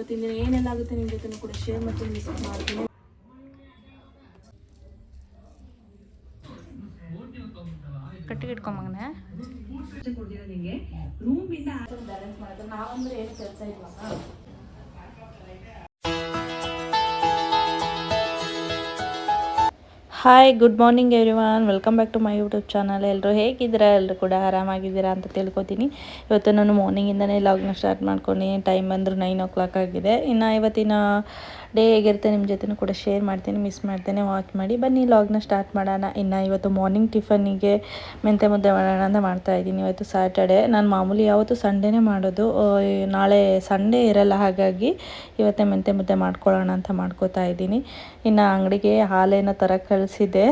ಇವತ್ತಿನ ದಿನ ಏನೆಲ್ಲ ಆಗುತ್ತೆ ನಿಮ್ಮ ಜೊತೆ ಕೂಡ ಶೇರ್ ಮಾಡ್ತೀನಿ, ಮಿಸ್ ಮಾಡ್ತೀನಿ. ಕಟ್ಟಿಗೆ ಇಟ್ಕೊಂಬಂಗನೆ ನಿಮಗೆ ರೂಮಿಂದ ಬ್ಯಾಲೆನ್ಸ್ ಮಾಡೋದು ನಾವಂದ್ರೆ ಏನು ಕೆಲಸ ಇಲ್ವಾ. Hi, good morning everyone, welcome back to my YouTube channel. ಎಲ್ಲರೂ ಹೇಗಿದ್ದೀರಾ? ಎಲ್ಲರೂ ಕೂಡ ಆರಾಮಾಗಿದ್ದೀರಾ ಅಂತ ತಿಳ್ಕೊತೀನಿ. ಇವತ್ತು ನಾನು ಮಾರ್ನಿಂಗಿಂದನೇ ಲಾಗ್ನ ಸ್ಟಾರ್ಟ್ ಮಾಡ್ಕೊಂಡು ಟೈಮ್ ಬಂದರೂ 9 o'clock ಆಗಿದೆ. ಇನ್ನು ಇವತ್ತಿನ ಡೇ ಹೇಗಿರುತ್ತೆ ನಿಮ್ಮ ಜೊತೆನೂ ಕೂಡ ಶೇರ್ ಮಾಡ್ತೀನಿ, ಮಿಸ್ ಮಾಡ್ತೇನೆ, ವಾಚ್ ಮಾಡಿ. ಬನ್ನಿ ಲಾಗ್ನ ಸ್ಟಾರ್ಟ್ ಮಾಡೋಣ. ಇನ್ನು ಇವತ್ತು ಮಾರ್ನಿಂಗ್ ಟಿಫನ್ನಿಗೆ ಮೆಂತೆ ಮುದ್ದೆ ಮಾಡೋಣ ಅಂತ ಮಾಡ್ತಾಯಿದ್ದೀನಿ. ಇವತ್ತು ಸ್ಯಾಟರ್ಡೆ, ನಾನು ಮಾಮೂಲಿ ಯಾವತ್ತು ಸಂಡೇನೇ ಮಾಡೋದು. ನಾಳೆ ಸಂಡೇ ಇರಲ್ಲ, ಹಾಗಾಗಿ ಇವತ್ತೇ ಮೆಂತೆ ಮುದ್ದೆ ಮಾಡ್ಕೊಳ್ಳೋಣ ಅಂತ ಮಾಡ್ಕೋತಾ ಇದ್ದೀನಿ. ಇನ್ನು ಅಂಗಡಿಗೆ ಹಾಲೇನೋ ಥರ ಕಳಿಸಿದ್ದೆ.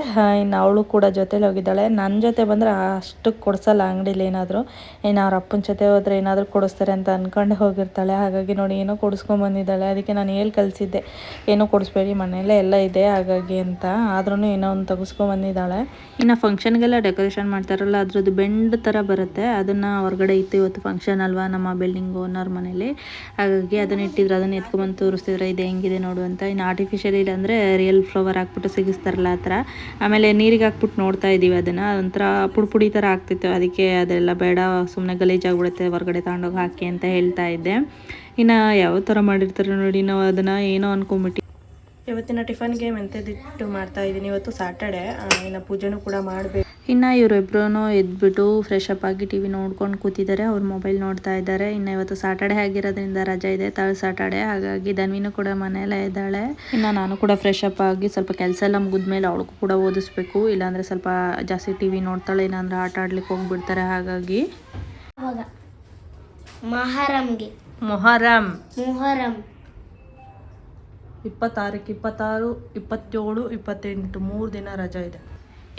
ಇನ್ನು ಅವಳು ಕೂಡ ಜೊತೇಲಿ ಹೋಗಿದ್ದಾಳೆ. ನನ್ನ ಜೊತೆ ಬಂದರೆ ಅಷ್ಟು ಕೊಡಿಸಲ್ಲ ಅಂಗಡೀಲಿ. ಏನಾದರೂ ಅವ್ರ ಅಪ್ಪನ ಜೊತೆ ಹೋದರೆ ಏನಾದರೂ ಕೊಡಿಸ್ತಾರೆ ಅಂತ ಅಂದ್ಕೊಂಡೆ ಹೋಗಿರ್ತಾಳೆ. ಹಾಗಾಗಿ ನೋಡಿ ಏನೋ ಕೊಡಿಸ್ಕೊಂಬಂದಿದ್ದಾಳೆ. ಅದಕ್ಕೆ ನಾನು ಹೇಳಿ ಕಳಿಸಿದ್ದೆ, ಏನೋ ಕೊಡಿಸ್ಬೇಡಿ, ಮನೆಯಲ್ಲೇ ಎಲ್ಲ ಇದೆ ಹಾಗಾಗಿ ಅಂತ. ಆದ್ರೂ ಏನೋ ಒಂದು ತೆಗೆಸ್ಕೊಂಬಂದಿದ್ದಾಳೆ. ಇನ್ನು ಫಂಕ್ಷನ್ಗೆಲ್ಲ ಡೆಕೋರೇಷನ್ ಮಾಡ್ತಾರಲ್ಲ, ಅದ್ರದ್ದು ಬೆಂಡ್ ಥರ ಬರುತ್ತೆ, ಅದನ್ನು ಹೊರಗಡೆ ಇತ್ತು. ಇವತ್ತು ಫಂಕ್ಷನ್ ಅಲ್ವಾ ನಮ್ಮ ಬಿಲ್ಡಿಂಗ್ ಓನರ್ ಮನೇಲಿ, ಹಾಗಾಗಿ ಅದನ್ನು ಇಟ್ಟಿದ್ರು. ಅದನ್ನು ಎತ್ಕೊಂಬಂದು ತೋರಿಸ್ತಿದ್ರೆ ಇದು ಹೆಂಗಿದೆ ನೋಡು ಅಂತ. ಇನ್ನು ಆರ್ಟಿಫಿಷಿಯಲ್ ಇಲ್ಲ ಅಂದರೆ ರಿಯಲ್ ಫ್ಲವರ್ ಹಾಕ್ಬಿಟ್ಟು ಸಿಗಿಸ್ತಾರಲ್ಲ ಆ ಥರ. ಆಮೇಲೆ ನೀರಿಗೆ ಹಾಕ್ಬಿಟ್ಟು ನೋಡ್ತಾ ಇದ್ದೀವಿ ಅದನ್ನು. ಒಂಥರ ಪುಡಿ ಥರ ಆಗ್ತಿತ್ತು, ಅದಕ್ಕೆ ಅದೆಲ್ಲ ಬೇಡ, ಸುಮ್ಮನೆ ಗಲೀಜಾಗ್ಬಿಡುತ್ತೆ, ಹೊರಗಡೆ ತಗೊಂಡೋಗಿ ಹಾಕಿ ಅಂತ ಹೇಳ್ತಾ ಇದ್ದೆ. ಇನ್ನು ಯಾವ ಥರ ಮಾಡಿರ್ತಾರೆ ನೋಡಿ, ನಾವು ಅದನ್ನು ಏನೋ ಅಂದ್ಕೊಂಬಿಟ್ಟು ಇವತ್ತಿನ ಟಿಫನ್ಗೆ ಮೆಂತ್ಯದಿಟ್ಟು ಮಾಡ್ತಾಯಿದ್ದೀನಿ. ಇವತ್ತು ಸ್ಯಾಟರ್ಡೆ, ಇನ್ನು ಪೂಜೆನೂ ಕೂಡ ಮಾಡಬೇಕು. ಇನ್ನು ಇವರಿಬ್ರು ಎದ್ಬಿಟ್ಟು ಫ್ರೆಶ್ ಅಪ್ ಆಗಿ ಟಿ ವಿ ನೋಡ್ಕೊಂಡು ಕೂತಿದ್ದಾರೆ. ಅವ್ರು ಮೊಬೈಲ್ ನೋಡ್ತಾ ಇದ್ದಾರೆ. ಇನ್ನು ಇವತ್ತು ಸ್ಯಾಟರ್ಡೆ ಆಗಿರೋದ್ರಿಂದ ರಜೆ ಇದೆ, ಥರ್ಡ್ ಸ್ಯಾಟರ್ಡೆ, ಹಾಗಾಗಿ ಧನ್ವಿನೂ ಕೂಡ ಮನೆಯಲ್ಲೇ ಇದ್ದಾಳೆ. ಇನ್ನು ನಾನು ಕೂಡ ಫ್ರೆಶ್ ಅಪ್ ಆಗಿ ಸ್ವಲ್ಪ ಕೆಲಸ ಎಲ್ಲ ಮುಗಿದ್ಮೇಲೆ ಅವಳಿಗೂ ಕೂಡ ಓದಿಸ್ಬೇಕು. ಇಲ್ಲಾಂದರೆ ಸ್ವಲ್ಪ ಜಾಸ್ತಿ ಟಿ ವಿ ನೋಡ್ತಾಳೆ, ಇಲ್ಲಾಂದರೆ ಆಟ ಆಡ್ಲಿಕ್ಕೆ ಹೋಗ್ಬಿಡ್ತಾರೆ. ಹಾಗಾಗಿ ಮೊಹರಂ 26, 26, 27, 28 3 ದಿನ ರಜೆ ಇದೆ.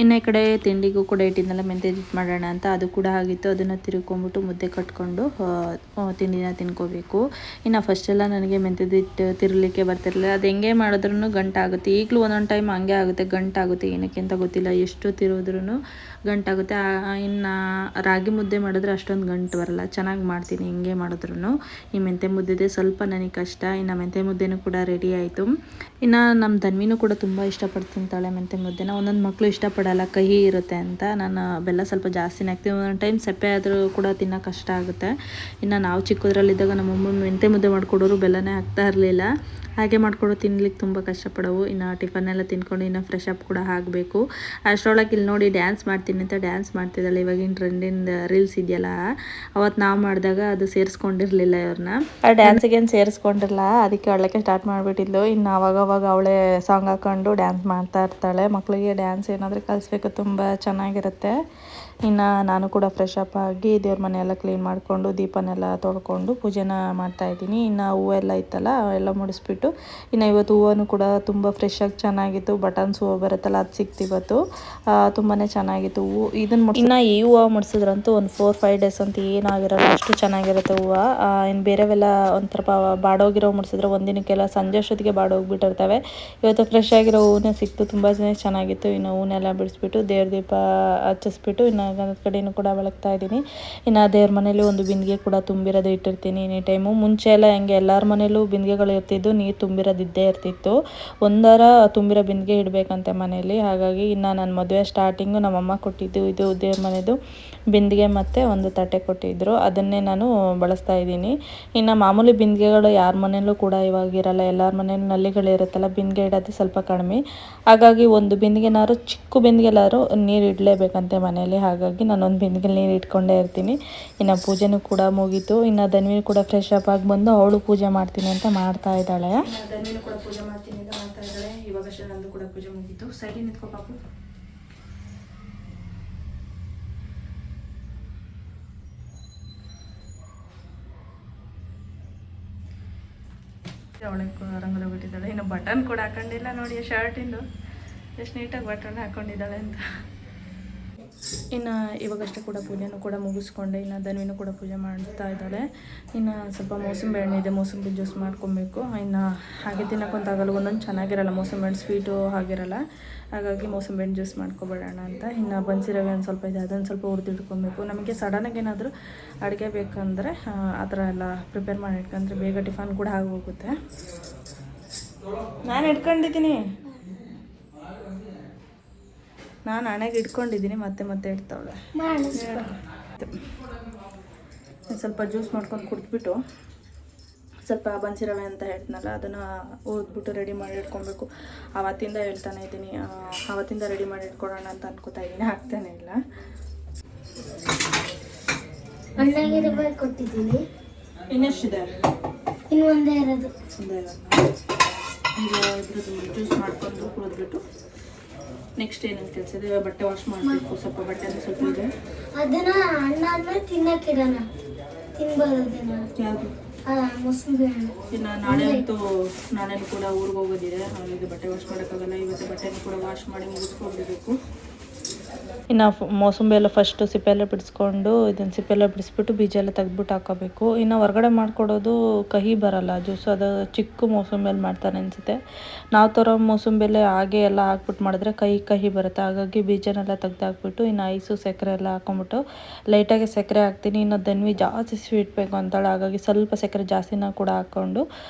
ಇನ್ನು ಈ ಕಡೆ ತಿಂಡಿಗೂ ಕೂಡ ಇಟ್ಟಿದ್ದೆಲ್ಲ ಮೆಂತ್ಯದಿಟ್ಟು ಮಾಡೋಣ ಅಂತ, ಅದು ಕೂಡ ಆಗಿತ್ತು. ಅದನ್ನು ತಿರ್ಕೊಂಬಿಟ್ಟು ಮುದ್ದೆ ಕಟ್ಕೊಂಡು ತಿಂಡಿನ ತಿನ್ಕೋಬೇಕು. ಇನ್ನು ಫಸ್ಟೆಲ್ಲ ನನಗೆ ಮೆಂತ್ಯದಿಟ್ಟು ತಿರ್ಲಿಕ್ಕೆ ಬರ್ತಿರಲಿಲ್ಲ. ಅದು ಹೆಂಗೆ ಮಾಡಿದ್ರೂ ಗಂಟಾಗುತ್ತೆ. ಈಗಲೂ ಒಂದೊಂದು ಟೈಮ್ ಹಂಗೆ ಆಗುತ್ತೆ, ಗಂಟಾಗುತ್ತೆ, ಏನಕ್ಕೆ ಅಂತ ಗೊತ್ತಿಲ್ಲ. ಎಷ್ಟು ತಿರೋದ್ರೂ ಗಂಟಾಗುತ್ತೆ. ಇನ್ನು ರಾಗಿ ಮುದ್ದೆ ಮಾಡಿದ್ರೆ ಅಷ್ಟೊಂದು ಗಂಟು ಬರಲ್ಲ, ಚೆನ್ನಾಗಿ ಮಾಡ್ತೀನಿ ಹಿಂಗೆ ಮಾಡಿದ್ರೂ. ಈ ಮೆಂತ್ಯ ಮುದ್ದೆ ಸ್ವಲ್ಪ ನನಗೆ ಕಷ್ಟ. ಇನ್ನು ಮೆಂತ್ಯ ಮುದ್ದೆನೂ ಕೂಡ ರೆಡಿ ಆಯಿತು. ಇನ್ನು ನಮ್ಮ ಧನ್ವಿನೂ ಕೂಡ ತುಂಬ ಇಷ್ಟಪಟ್ಟು ತಿಂತಾಳೆ ಮೆಂತ್ಯ ಮುದ್ದೆನ. ಒಂದೊಂದು ಮಕ್ಕಳು ಇಷ್ಟಪಡಲ್ಲ, ಕಹಿ ಇರುತ್ತೆ ಅಂತ. ನಾನು ಬೆಲ್ಲ ಸ್ವಲ್ಪ ಜಾಸ್ತಿನೇ ಹಾಕ್ತೀನಿ. ಒಂದೊಂದು ಟೈಮ್ ಸಪ್ಪೆ ಆದರೂ ಕೂಡ ತಿನ್ನೋ ಕಷ್ಟ ಆಗುತ್ತೆ. ಇನ್ನು ನಾವು ಚಿಕ್ಕದ್ರಲ್ಲಿದ್ದಾಗ ನಮ್ಮಮ್ಮ ಮೆಂತ್ಯ ಮುದ್ದೆ ಮಾಡಿಕೊಡೋರು ಬೆಲ್ಲನೇ ಹಾಕ್ತಾ ಇರಲಿಲ್ಲ, ಹಾಗೆ ಮಾಡಿಕೊಡೋ ತಿನ್ಲಿಕ್ಕೆ ತುಂಬ ಕಷ್ಟಪಡವು. ಇನ್ನು ಟಿಫನ್ನೆಲ್ಲ ತಿನ್ಕೊಂಡು ಇನ್ನು ಫ್ರೆಶ್ ಅಪ್ ಕೂಡ ಆಗಬೇಕು. ಅಷ್ಟರೊಳಗೆ ಇಲ್ಲಿ ನೋಡಿ ಡ್ಯಾನ್ಸ್ ಮಾಡ್ತೀನಿ ಅಂತ ಡ್ಯಾನ್ಸ್ ಮಾಡ್ತಿದ್ದಾಳೆ. ಇವಾಗಿನ ಟ್ರೆಂಡಿಂದ ರೀಲ್ಸ್ ಇದೆಯಲ್ಲ, ಅವತ್ತು ನಾವು ಮಾಡಿದಾಗ ಅದು ಸೇರಿಸ್ಕೊಂಡಿರಲಿಲ್ಲ ಇವ್ರನ್ನ. ಆ ಡ್ಯಾನ್ಸಿಗೇನು ಸೇರಿಸ್ಕೊಂಡಿರಲ್ಲ, ಅದಕ್ಕೆ ಅವಳಕ್ಕೆ ಸ್ಟಾರ್ಟ್ ಮಾಡಿಬಿಟ್ಟಿದ್ಲು. ಇನ್ನು ಅವಾಗವಾಗ ಅವಳೇ ಸಾಂಗ್ ಹಾಕ್ಕೊಂಡು ಡ್ಯಾನ್ಸ್ ಮಾಡ್ತಾ ಇರ್ತಾಳೆ. ಮಕ್ಕಳಿಗೆ ಡ್ಯಾನ್ಸ್ ಏನಾದರೂ ಕಲಿಸ್ಬೇಕು, ತುಂಬ ಚೆನ್ನಾಗಿರುತ್ತೆ. ಇನ್ನು ನಾನು ಕೂಡ ಫ್ರೆಶ್ ಅಪ್ ಆಗಿ ದೇವ್ರ ಮನೆಯೆಲ್ಲ ಕ್ಲೀನ್ ಮಾಡಿಕೊಂಡು ದೀಪನೆಲ್ಲ ತೊಳ್ಕೊಂಡು ಪೂಜೆನ ಮಾಡ್ತಾಯಿದ್ದೀನಿ. ಇನ್ನು ಹೂವೆಲ್ಲ ಇತ್ತಲ್ಲ ಎಲ್ಲ ಮುಡಿಸ್ಬಿಟ್ಟು, ಇನ್ನು ಇವತ್ತು ಹೂವು ಕೂಡ ತುಂಬ ಫ್ರೆಶಾಗಿ ಚೆನ್ನಾಗಿತ್ತು. ಬಟನ್ಸ್ ಹೂವು ಬರುತ್ತಲ್ಲ, ಅದು ಸಿಕ್ತು ಇವತ್ತು. ತುಂಬಾ ಚೆನ್ನಾಗಿತ್ತು ಹೂವು. ಇದನ್ನು ಇನ್ನು ಈ ಹೂವು ಮುಡಿಸಿದ್ರಂತೂ ಒಂದು 4-5 ಡೇಸ್ ಅಂತ ಏನಾಗಿರಲ್ಲ, ಅಷ್ಟು ಚೆನ್ನಾಗಿರುತ್ತೆ ಹೂವು. ಇನ್ನು ಬೇರೆವೆಲ್ಲ ಒಂಥರ ಬಾಡೋಗಿರೋ ಮುಡಿಸಿದ್ರೆ ಒಂದಿನಕ್ಕೆಲ್ಲ ಸಂಜೆ ಅಷ್ಟೊತ್ತಿಗೆ ಬಾಡೋಗಿಬಿಟ್ಟಿರ್ತವೆ. ಇವತ್ತು ಫ್ರೆಶ್ ಆಗಿರೋ ಹೂವನ್ನೇ ಸಿಕ್ತು, ತುಂಬ ಚೆನ್ನಾಗಿತ್ತು. ಇನ್ನು ಹೂವನ್ನೆಲ್ಲ ಬಿಡಿಸ್ಬಿಟ್ಟು ದೇವ್ರ ದೀಪ ಹಚ್ಚಿಸ್ಬಿಟ್ಟು ಇನ್ನು ಗಂಧದ ಕಡೆಯೂ ಕೂಡ ಬೆಳಗ್ತಾ ಇದ್ದೀನಿ. ಇನ್ನು ದೇವ್ರ ಮನೇಲಿ ಒಂದು ಬಿಂದಿಗೆ ಕೂಡ ತುಂಬಿರೋದು ಇಟ್ಟಿರ್ತೀನಿ ಎನಿ ಟೈಮು. ಮುಂಚೆ ಎಲ್ಲ ಹೆಂಗೆ ಎಲ್ಲರ ಮನೇಲೂ ಬಿಂದಿಗೆಗಳು ಇರ್ತಿದ್ದು, ನೀರು ತುಂಬಿರೋದಿದ್ದೇ ಇರ್ತಿತ್ತು. ಒಂದರ ತುಂಬಿರೋ ಬಿಂದಿಗೆ ಇಡಬೇಕಂತೆ ಮನೇಲಿ. ಹಾಗಾಗಿ ಇನ್ನು ನನ್ನ ಮದುವೆ ಸ್ಟಾರ್ಟಿಂಗು ನಮ್ಮಮ್ಮ ಕೊಟ್ಟಿದ್ದು ಇದು ದೇವ್ರ ಮನೆಯದು ಬಿಂದಿಗೆ ಮತ್ತು ಒಂದು ತಟ್ಟೆ ಕೊಟ್ಟಿದ್ದರು, ಅದನ್ನೇ ನಾನು ಬಳಸ್ತಾ ಇದ್ದೀನಿ. ಇನ್ನು ಮಾಮೂಲಿ ಬಿಂದಿಗೆಗಳು ಯಾರ ಮನೇಲೂ ಕೂಡ ಇವಾಗಿರಲ್ಲ, ಎಲ್ಲರ ಮನೇಲೂ ನಲ್ಲಿಗಳಿರುತ್ತಲ್ಲ, ಬಿಂದಿಗೆ ಇಡೋದು ಸ್ವಲ್ಪ ಕಡಿಮೆ. ಹಾಗಾಗಿ ಒಂದು ಬಿಂದಿಗೆನಾದ್ರು, ಚಿಕ್ಕ ಬಿಂದಿಗೆಲಾದ್ರು ನೀರು ಇಡಲೇಬೇಕಂತೆ ಮನೇಲಿ. ಹಾಗಾಗಿ ನಾನೊಂದು ಬಿಂದಿಗೆ ನೀರು ಇಟ್ಕೊಂಡೇ ಇರ್ತೀನಿ. ಇನ್ನು ಪೂಜೆನೂ ಕೂಡ ಮುಗೀತು. ಇನ್ನು ಧನ್ವಿನೂ ಕೂಡ ಫ್ರೆಶ್ ಅಪ್ ಆಗಿ ಬಂದು ಅವಳು ಪೂಜೆ ಮಾಡ್ತೀನಿ ಅಂತ ಮಾಡ್ತಾ ಇದ್ದಾಳೆ. ಧನ್ವಿನೂ ಕೂಡ ಪೂಜೆ ಮಾಡ್ತೀನಿ ಅಂತ ಮಾಡ್ತಾ ಇದ್ದಾಳೆ. ಇವಾಗಷ್ಟೇ ನಂದು ಕೂಡ ಪೂಜೆ ಮುಗೀತು. ಸೈಡಿಗೆ ನಿಂತ್ಕೋ ಪಾಪು. ಅವಳಕ್ಕೆ ರಂಗೋಲಿ ಬಿಟ್ಟಿದ್ದಾಳೆ. ಇನ್ನು ಬಟನ್ ಕೂಡ ಹಾಕೊಂಡಿಲ್ಲ ನೋಡಿ, ಶರ್ಟಿಂದು ಎಷ್ಟು ನೀಟಾಗಿ ಬಟನ್ ಹಾಕೊಂಡಿದ್ದಾಳೆ ಅಂತ. ಇನ್ನು ಇವಾಗಷ್ಟೇ ಕೂಡ ಪೂಜೆನೂ ಕೂಡ ಮುಗಿಸ್ಕೊಂಡೆ. ಇನ್ನು ಧನ್ವಿನೂ ಕೂಡ ಪೂಜೆ ಮಾಡ್ತಾ ಇದ್ದಾಳೆ. ಇನ್ನು ಸ್ವಲ್ಪ ಮೋಸಂಬಿ ಹಣ್ಣು ಇದೆ, ಮೋಸಂಬಿ ಜ್ಯೂಸ್ ಮಾಡ್ಕೊಬೇಕು. ಇನ್ನು ಹಾಗೆ ತಿನ್ನೋಕ್ಕಂತಾಗಲ್ಲ, ಒಂದೊಂದು ಚೆನ್ನಾಗಿರಲ್ಲ, ಮೋಸಂಬಿ ಹಣ್ಣು ಸ್ವೀಟು ಆಗಿರಲ್ಲ. ಹಾಗಾಗಿ ಮೋಸಂಬಿ ಹಣ್ಣು ಜ್ಯೂಸ್ ಮಾಡ್ಕೊಬೇಡೋಣ ಅಂತ. ಇನ್ನು ಬನ್ಸಿ ರವೆ ಒಂದು ಸ್ವಲ್ಪ ಇದೆ, ಅದನ್ನು ಸ್ವಲ್ಪ ಹುರಿದಿಟ್ಕೊಬೇಕು. ನಮಗೆ ಸಡನ್ನಾಗಿ ಏನಾದರೂ ಅಡುಗೆ ಬೇಕಂದರೆ ಆ ಥರ ಎಲ್ಲ ಪ್ರಿಪೇರ್ ಮಾಡಿ ಇಟ್ಕೊಂಡ್ರೆ ಬೇಗ ಟಿಫನ್ ಕೂಡ ಆಗೋಗುತ್ತೆ. ನಾನು ಇಟ್ಕೊಂಡಿದ್ದೀನಿ, ನಾನು ಹಣೆಗೆ ಇಟ್ಕೊಂಡಿದ್ದೀನಿ, ಮತ್ತೆ ಇಡ್ತಾವಳೆ. ಸ್ವಲ್ಪ ಜ್ಯೂಸ್ ಮಾಡ್ಕೊಂಡು ಕುಡಿದ್ಬಿಟ್ಟು ಸ್ವಲ್ಪ ಬನ್ಸಿ ರವೆ ಅಂತ ಹೇಳ್ತೀನಲ್ಲ ಅದನ್ನು ಓದ್ಬಿಟ್ಟು ರೆಡಿ ಮಾಡಿ ಇಟ್ಕೊಬೇಕು. ಆವತ್ತಿಂದ ಹೇಳ್ತಾನೆ ಇದ್ದೀನಿ, ಆವತ್ತಿಂದ ರೆಡಿ ಮಾಡಿ ಇಟ್ಕೊಡೋಣ ಅಂತ ಅನ್ಕೋತಾ ಇದ್ದೀನಿ, ಆಗ್ತಾನೆ ಇಲ್ಲ. ಕೊಟ್ಟಿದ್ದೀನಿ, ಇನ್ನೆಷ್ಟಿದೆ? ಇನ್ನು ಒಂದೇ ಇರೋದು. ಈಗ ಇದ್ರದ್ದು ಜ್ಯೂಸ್ ಮಾಡ್ಕೊಂಡು ಕುಡಿದ್ಬಿಟ್ಟು ನೆಕ್ಸ್ಟ್ ಏನೇನು ಕೆಲಸ ಇದೆ, ಬಟ್ಟೆ ವಾಶ್ ಮಾಡಬೇಕು. ಸ್ವಲ್ಪ ಬಟ್ಟೆ ಅಂದರೆ ಸ್ವಲ್ಪ ಇದೆ, ಅದನ್ನು ಹಣ್ಣಾದ್ಮೇಲೆ ತಿನ್ನಕ್ಕಿಡೋಣ, ತಿನ್ಬೋದು ಅದನ್ನು. ಯಾವುದು? ಮೋಸಂಬಿ ಹಣ್ಣು. ಇನ್ನು ನಾಳೆಂತೂ ನಾಳೆನೂ ಕೂಡ ಊರಿಗೆ ಹೋಗೋದಿದೆ, ಹಾಗಾಗಿ ಬಟ್ಟೆ ವಾಶ್ ಮಾಡೋಕ್ಕಾಗಲ್ಲ. ಇವತ್ತು ಬಟ್ಟೆನೂ ಕೂಡ ವಾಶ್ ಮಾಡಿ ಮುಗಿಸ್ಕೊಳ್ಬೇಕು. ಇನ್ನು ಮೋಸಂಬಿ ಎಲ್ಲ ಫಸ್ಟು ಸಿಪ್ಪೆಲ್ಲ ಬಿಡಿಸ್ಕೊಂಡು ಇದನ್ನು ಸಿಪ್ಪೆಲ್ಲ ಬಿಡಿಸ್ಬಿಟ್ಟು ಬೀಜ ಎಲ್ಲ ತೆಗೆದ್ಬಿಟ್ಟು ಹಾಕೋಬೇಕು. ಇನ್ನು ಹೊರಗಡೆ ಮಾಡಿಕೊಡೋದು ಕಹಿ ಬರಲ್ಲ ಜ್ಯೂಸು, ಅದು ಚಿಕ್ಕ ಮೋಸಂಬಿಯಲ್ಲಿ ಮಾಡ್ತಾರೆ ಅನಿಸುತ್ತೆ. ನಾವು ತರೋ ಮೋಸಂಬಿಯಲ್ಲೇ ಹಾಗೆ ಎಲ್ಲ ಹಾಕ್ಬಿಟ್ಟು ಮಾಡಿದ್ರೆ ಕಹಿ ಬರುತ್ತೆ. ಹಾಗಾಗಿ ಬೀಜನೆಲ್ಲ ತೆಗ್ದು ಹಾಕ್ಬಿಟ್ಟು ಇನ್ನು ಐಸು ಸಕ್ಕರೆ ಎಲ್ಲ ಹಾಕ್ಕೊಂಬಿಟ್ಟು ಲೈಟಾಗಿ ಸಕ್ಕರೆ ಹಾಕ್ತೀನಿ. ಇನ್ನು ಧನ್ವಿ ಜಾಸ್ತಿ ಸ್ವೀಟ್ ಬೇಕು ಅಂತಾಳೆ, ಹಾಗಾಗಿ ಸ್ವಲ್ಪ ಸಕ್ಕರೆ ಜಾಸ್ತಿನ ಕೂಡ ಹಾಕ್ಕೊಂಡು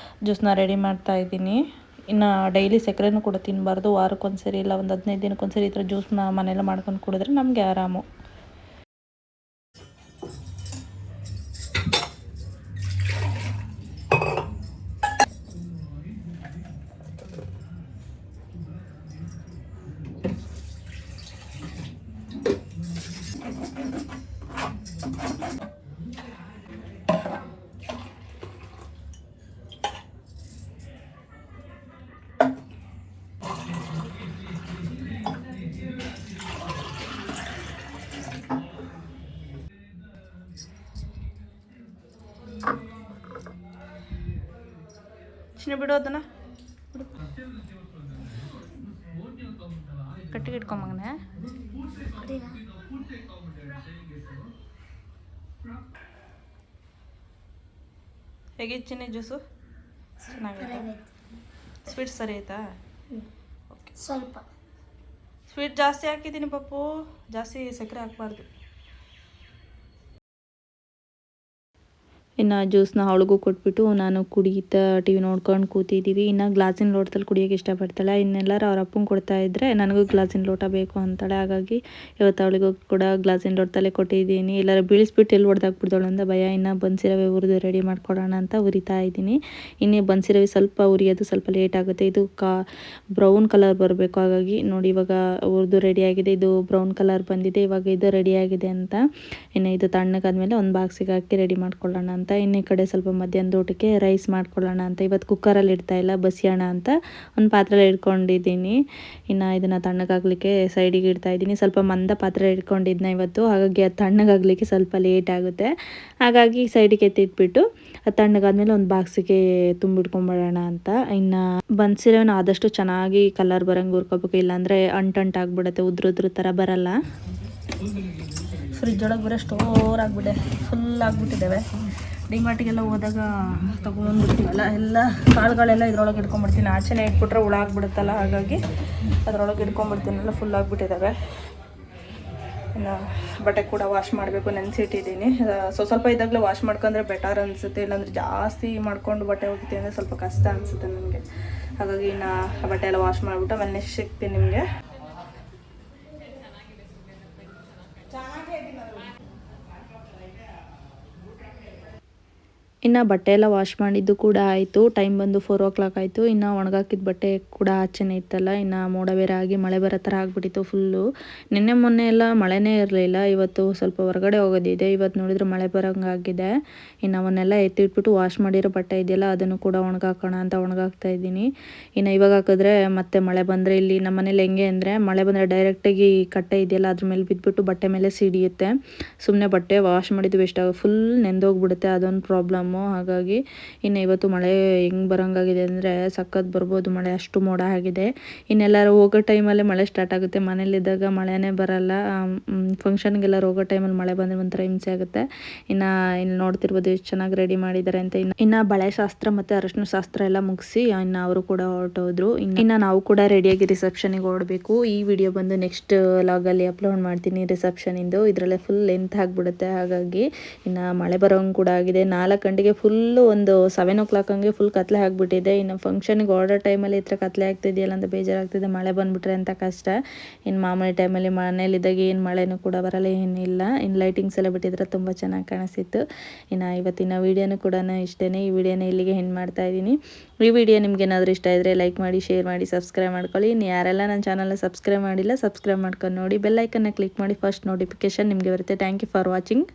ಜ್ಯೂಸನ್ನ ರೆಡಿ ಮಾಡ್ತಾಯಿದ್ದೀನಿ. ಇನ್ನು ಡೈಲಿ ಸಕ್ಕರೆನೂ ಕೂಡ ತಿನ್ನಬಾರ್ದು, ವಾರಕ್ಕೊಂದ್ಸರಿ ಇಲ್ಲ ಒಂದು 15 ದಿನಕ್ಕೊಂದ್ಸರಿ ಈ ಥರ ಜ್ಯೂಸ್ನ ಮನೆಯಲ್ಲ ಮಾಡ್ಕೊಂಡು ಕುಡಿದ್ರೆ ನಮಗೆ ಆರಾಮು. ಚಿನ್ನ ಬಿಡು, ಅದನ್ನು ಕಟ್ಟಿಗೆ ಇಟ್ಕೊಂಬಂಗನೆ. ಹೇಗೆ ಚಿನ್ನ ಜ್ಯೂಸು? ಚೆನ್ನಾಗಿದೆ. ಸ್ವೀಟ್ ಸರಿ ಆಯ್ತಾ? ಓಕೆ. ಸ್ವಲ್ಪ ಸ್ವೀಟ್ ಜಾಸ್ತಿ ಹಾಕಿದ್ದೀನಿ ಪಪ್ಪು, ಜಾಸ್ತಿ ಸಕ್ಕರೆ ಹಾಕ್ಬಾರ್ದು. ಇನ್ನು ಜ್ಯೂಸ್ನ ಅವಳಿಗೂ ಕೊಟ್ಬಿಟ್ಟು ನಾನು ಕುಡಿತಾ ಟಿ ವಿ ನೋಡ್ಕೊಂಡು ಕೂತಿದ್ದೀವಿ. ಇನ್ನು ಗ್ಲಾಸಿನ ಲೋಟದಲ್ಲಿ ಕುಡಿಯೋಕ್ಕೆ ಇಷ್ಟಪಡ್ತಾಳೆ. ಇನ್ನೆಲ್ಲರೂ ಅವ್ರ ಅಪ್ಪಂಗೆ ಕೊಡ್ತಾಯಿದ್ರೆ ನನಗೂ ಗ್ಲಾಸಿನ ಲೋಟ ಬೇಕು ಅಂತಾಳೆ. ಹಾಗಾಗಿ ಇವತ್ತು ಅವಳಿಗೂ ಕೂಡ ಗ್ಲಾಸಿನ ಲೋಟದಲ್ಲೇ ಕೊಟ್ಟಿದ್ದೀನಿ. ಎಲ್ಲರೂ ಬೀಳಿಸ್ಬಿಟ್ಟು ಎಲ್ಲಿ ಹೊಡೆದಾಕ್ಬಿಡ್ತಾಳು ಅಂತ ಭಯ. ಇನ್ನು ಬನ್ಸಿ ರವೆ ಹುರಿದು ರೆಡಿ ಮಾಡ್ಕೊಡೋಣ ಅಂತ ಹುರಿತಾ ಇದ್ದೀನಿ. ಇನ್ನೇ ಬನ್ಸಿ ರವೆ ಸ್ವಲ್ಪ ಹುರಿಯೋದು ಸ್ವಲ್ಪ ಲೇಟ್ ಆಗುತ್ತೆ. ಇದು ಬ್ರೌನ್ ಕಲರ್ ಬರಬೇಕು, ಹಾಗಾಗಿ ನೋಡಿ ಇವಾಗ ಹುರಿದು ರೆಡಿಯಾಗಿದೆ. ಇದು ಬ್ರೌನ್ ಕಲರ್ ಬಂದಿದೆ, ಇವಾಗ ಇದು ರೆಡಿಯಾಗಿದೆ ಅಂತ. ಇನ್ನು ಇದು ತಣ್ಣಗಾದ್ಮೇಲೆ ಒಂದು ಬಾಕ್ಸಿಗೆ ಹಾಕಿ ರೆಡಿ ಮಾಡ್ಕೊಳ್ಳೋಣ ಅಂತ. ಇನ್ನು ಈ ಕಡೆ ಸ್ವಲ್ಪ ಮಧ್ಯಾಹ್ನದ ಊಟಕ್ಕೆ ರೈಸ್ ಮಾಡ್ಕೊಳ್ಳೋಣ ಅಂತ. ಇವತ್ತು ಕುಕ್ಕರಲ್ಲಿ ಇಡ್ತಾಯಿಲ್ಲ, ಬಸಿಯೋಣ ಅಂತ ಒಂದು ಪಾತ್ರೆಯಲ್ಲಿ ಇಟ್ಕೊಂಡಿದ್ದೀನಿ. ಇನ್ನು ಇದನ್ನು ತಣ್ಣಗಾಗಲಿಕ್ಕೆ ಸೈಡಿಗೆ ಇಡ್ತಾಯಿದ್ದೀನಿ. ಸ್ವಲ್ಪ ಮಂದ ಪಾತ್ರೆ ಇಟ್ಕೊಂಡಿದ್ನ ಇವತ್ತು, ಹಾಗಾಗಿ ಅದು ತಣ್ಣಗಾಗಲಿಕ್ಕೆ ಸ್ವಲ್ಪ ಲೇಟ್ ಆಗುತ್ತೆ. ಹಾಗಾಗಿ ಸೈಡಿಗೆ ಎತ್ತಿಟ್ಬಿಟ್ಟು ಅದು ತಣ್ಣಗಾದ್ಮೇಲೆ ಒಂದು ಬಾಕ್ಸಿಗೆ ತುಂಬಿಟ್ಕೊಂಬಿಡೋಣ ಅಂತ. ಇನ್ನು ಬನ್ಸಿರೋನ ಆದಷ್ಟು ಚೆನ್ನಾಗಿ ಕಲರ್ ಬರೋಂಗೆ ಹುರ್ಕೋಬೇಕು, ಇಲ್ಲಾಂದರೆ ಅಂಟಾಗ್ಬಿಡುತ್ತೆ, ಉದ್ರ ಥರ ಬರಲ್ಲ. ಫ್ರಿಜ್ ಒಳಗೆ ಬರೋ ಸ್ಟೋರ್ ಆಗಿಬಿಟ್ಟೆ, ಫುಲ್ ಆಗಿಬಿಟ್ಟಿದ್ದಾವೆ. ಡಿಮಾರ್ಟಿಗೆಲ್ಲ ಹೋದಾಗ ತೊಗೊಂಡ್ಬಿಡ್ತೀವಲ್ಲ, ಎಲ್ಲ ಕಾಳುಗಳೆಲ್ಲ ಇದ್ರೊಳಗೆ ಇಟ್ಕೊಂಡ್ಬಿಡ್ತೀನಿ. ಆಚೆನೇ ಇಟ್ಬಿಟ್ರೆ ಹುಳ ಆಗಿಬಿಡುತ್ತಲ್ಲ, ಹಾಗಾಗಿ ಅದರೊಳಗೆ ಇಟ್ಕೊಂಡ್ಬಿಡ್ತೀನಲ್ಲ, ಫುಲ್ ಆಗಿಬಿಟ್ಟಿದ್ದಾವೆ. ಇನ್ನು ಬಟ್ಟೆ ಕೂಡ ವಾಶ್ ಮಾಡಬೇಕು, ನೆನೆಸಿಟ್ಟಿದ್ದೀನಿ. ಸ್ವಲ್ಪ ಇದ್ದಾಗಲೇ ವಾಶ್ ಮಾಡ್ಕೊಂಡ್ರೆ ಬೆಟರ್ ಅನಿಸುತ್ತೆ, ಇಲ್ಲಾಂದರೆ ಜಾಸ್ತಿ ಮಾಡ್ಕೊಂಡು ಬಟ್ಟೆ ಹೋಗ್ತೀನಿ ಅಂದರೆ ಸ್ವಲ್ಪ ಕಷ್ಟ ಅನಿಸುತ್ತೆ ನನಗೆ. ಹಾಗಾಗಿ ಇನ್ನು ಬಟ್ಟೆ ಎಲ್ಲ ವಾಶ್ ಮಾಡಿಬಿಟ್ಟು ಆಮೇಲೆ ನೆಕ್ಸ್ಟ್ ಸಿಗ್ತೀನಿ ನಿಮಗೆ. ಇನ್ನು ಬಟ್ಟೆ ಎಲ್ಲ ವಾಶ್ ಮಾಡಿದ್ದು ಕೂಡ ಆಯಿತು. ಟೈಮ್ ಬಂದು 4 o'clock ಆಯಿತು. ಇನ್ನು ಒಣಗಾಕಿದ ಬಟ್ಟೆ ಕೂಡ ಆಚೆನೇ ಇತ್ತಲ್ಲ, ಇನ್ನು ಮೋಡ ಬೇರೆ ಆಗಿ ಮಳೆ ಬರೋ ಥರ ಆಗಿಬಿಟ್ಟಿತ್ತು ಫುಲ್ಲು. ನಿನ್ನೆ ಮೊನ್ನೆ ಎಲ್ಲ ಮಳೆನೇ ಇರಲಿಲ್ಲ, ಇವತ್ತು ಸ್ವಲ್ಪ ಹೊರಗಡೆ ಹೋಗೋದಿದೆ. ಇವತ್ತು ನೋಡಿದ್ರೆ ಮಳೆ ಬರೋಂಗಾಗಿದೆ. ಇನ್ನು ಅವನ್ನೆಲ್ಲ ಎತ್ತಿಟ್ಬಿಟ್ಟು ವಾಶ್ ಮಾಡಿರೋ ಬಟ್ಟೆ ಇದೆಯಲ್ಲ ಅದನ್ನು ಕೂಡ ಒಣಗಾಕೋಣ ಅಂತ ಒಣಗಾಕ್ತಾ ಇದ್ದೀನಿ. ಇನ್ನು ಇವಾಗ ಹಾಕಿದ್ರೆ ಮತ್ತೆ ಮಳೆ ಬಂದರೆ, ಇಲ್ಲಿ ನಮ್ಮ ಮನೇಲಿ ಹೆಂಗೆ ಅಂದರೆ ಮಳೆ ಬಂದರೆ ಡೈರೆಕ್ಟಾಗಿ ಕಟ್ಟೆ ಇದೆಯಲ್ಲ ಅದ್ರ ಮೇಲೆ ಬಿದ್ದುಬಿಟ್ಟು ಬಟ್ಟೆ ಮೇಲೆ ಸಿಡಿಯುತ್ತೆ. ಸುಮ್ಮನೆ ಬಟ್ಟೆ ವಾಶ್ ಮಾಡಿದ್ದು ವೇಸ್ಟ್ ಆಗುತ್ತೆ, ಫುಲ್ ನೆಂದೋಗ್ಬಿಡುತ್ತೆ, ಅದೊಂದು ಪ್ರಾಬ್ಲಮ್ಮು. ಹಾಗಾಗಿ ಇನ್ನು ಇವತ್ತು ಮಳೆ ಹೆಂಗೆ ಬರೋಂಗಾಗಿದೆ ಅಂದರೆ ಸಖತ್ ಬರ್ಬೋದು ಮಳೆ, ಅಷ್ಟು ಮೋಡ ಆಗಿದೆ. ಇನ್ನೆಲ್ಲರೂ ಹೋಗೋ ಟೈಮಲ್ಲೇ ಮಳೆ ಸ್ಟಾರ್ಟ್ ಆಗುತ್ತೆ. ಮನೇಲಿದ್ದಾಗ ಮಳೆನೇ ಬರಲ್ಲ. ಫಂಕ್ಷನ್ಗೆಲ್ಲರೂ ಹೋಗೋ ಟೈಮಲ್ಲಿ ಮಳೆ ಬಂದರೆ ಒಂಥರ ಹಿಂಸೆ ಆಗುತ್ತೆ. ಇನ್ನು ಇಲ್ಲಿ ನೋಡ್ತಿರ್ಬೋದು ಎಷ್ಟು ಚೆನ್ನಾಗಿ ರೆಡಿ ಮಾಡಿದ್ದಾರೆ ಅಂತ. ಇನ್ನು ಬಳೆ ಶಾಸ್ತ್ರ ಮತ್ತು ಅರಶಿನ ಶಾಸ್ತ್ರ ಎಲ್ಲ ಮುಗಿಸಿ ಇನ್ನು ಅವರು ಕೂಡ ಹೊರಟೋದ್ರು. ಇನ್ನು ನಾವು ಕೂಡ ರೆಡಿಯಾಗಿ ರಿಸೆಪ್ಷನಿಗೆ ಹೊರಡಬೇಕು. ಈ ವಿಡಿಯೋ ಬಂದು ನೆಕ್ಸ್ಟ್ ಲಾಗಲ್ಲಿ ಅಪ್ಲೋಡ್ ಮಾಡ್ತೀನಿ ರಿಸೆಪ್ಷನಿಂದು. ಇದರಲ್ಲೇ ಫುಲ್ ಲೆಂತ್ ಆಗಿಬಿಡುತ್ತೆ. ಹಾಗಾಗಿ ಇನ್ನು ಮಳೆ ಬರೋಂಗೆ ಕೂಡ ಆಗಿದೆ. 4 ಗಂಟೆಗೆ ಫುಲ್ಲು ಒಂದು 7 o'clock ಹಂಗೆ ಫುಲ್ ಕತ್ಲೆ ಆಗಿಬಿಟ್ಟಿದೆ. ಇನ್ನು ಫಂಕ್ಷನಿಗೆ ಹೊರಡೋ ಟೈಮಲ್ಲಿ ಈ ಥರ ಕತ್ಲೆ ಆಗ್ತಿದೆಯಲ್ಲ ಅಂತ ಬೇಜಾರಾಗ್ತಿದೆ. ಮಳೆ ಬಂದುಬಿಟ್ರೆ ಅಂತ ಕಷ್ಟ. ಇನ್ನು ಮಾಮೂಲಿ ಟೈಮಲ್ಲಿ ಮನೇಲಿದ್ದಾಗ ಏನು ಮಳೆನೂ ಕೂಡ ಬರಲ್ಲ, ಏನಿಲ್ಲ. ಇನ್ನು ಲೈಟಿಂಗ್ಸ್ ಎಲ್ಲ ಬಿಟ್ಟಿದ್ರೆ ತುಂಬ ಚೆನ್ನಾಗಿ ಕಾಣಿಸ್ತಿತ್ತು. ಇನ್ನು ಇವತ್ತಿನ ವೀಡಿಯೋನೂ ಕೂಡ ಇಷ್ಟೇ. ಈ ವಿಡಿಯೋನ ಇಲ್ಲಿಗೆ ಎಂಡ್ ಮಾಡ್ತಾ ಇದ್ದೀನಿ. ಈ ವಿಡಿಯೋ ನಿಮ್ಗೆ ಏನಾದರೂ ಇಷ್ಟ ಇದ್ದರೆ ಲೈಕ್ ಮಾಡಿ, ಶೇರ್ ಮಾಡಿ, ಸಬ್ಸ್ಕ್ರೈಬ್ ಮಾಡ್ಕೊಳ್ಳಿ. ಇನ್ನು ಯಾರೆಲ್ಲ ನನ್ನ ಚಾನಲ್ನ ಸಬ್ಸ್ಕ್ರೈಬ್ ಮಾಡಿಲ್ಲ ಸಬ್ಸ್ಕ್ರೈಬ್ ಮಾಡ್ಕೊಂಡು ನೋಡಿ. ಬೆಲ್ ಐಕನ್ನ ಕ್ಲಿಕ್ ಮಾಡಿ, ಫಸ್ಟ್ ನೋಟಿಫಿಕೇಶನ್ ನಿಮಗೆ ಬರುತ್ತೆ. Thank you for watching.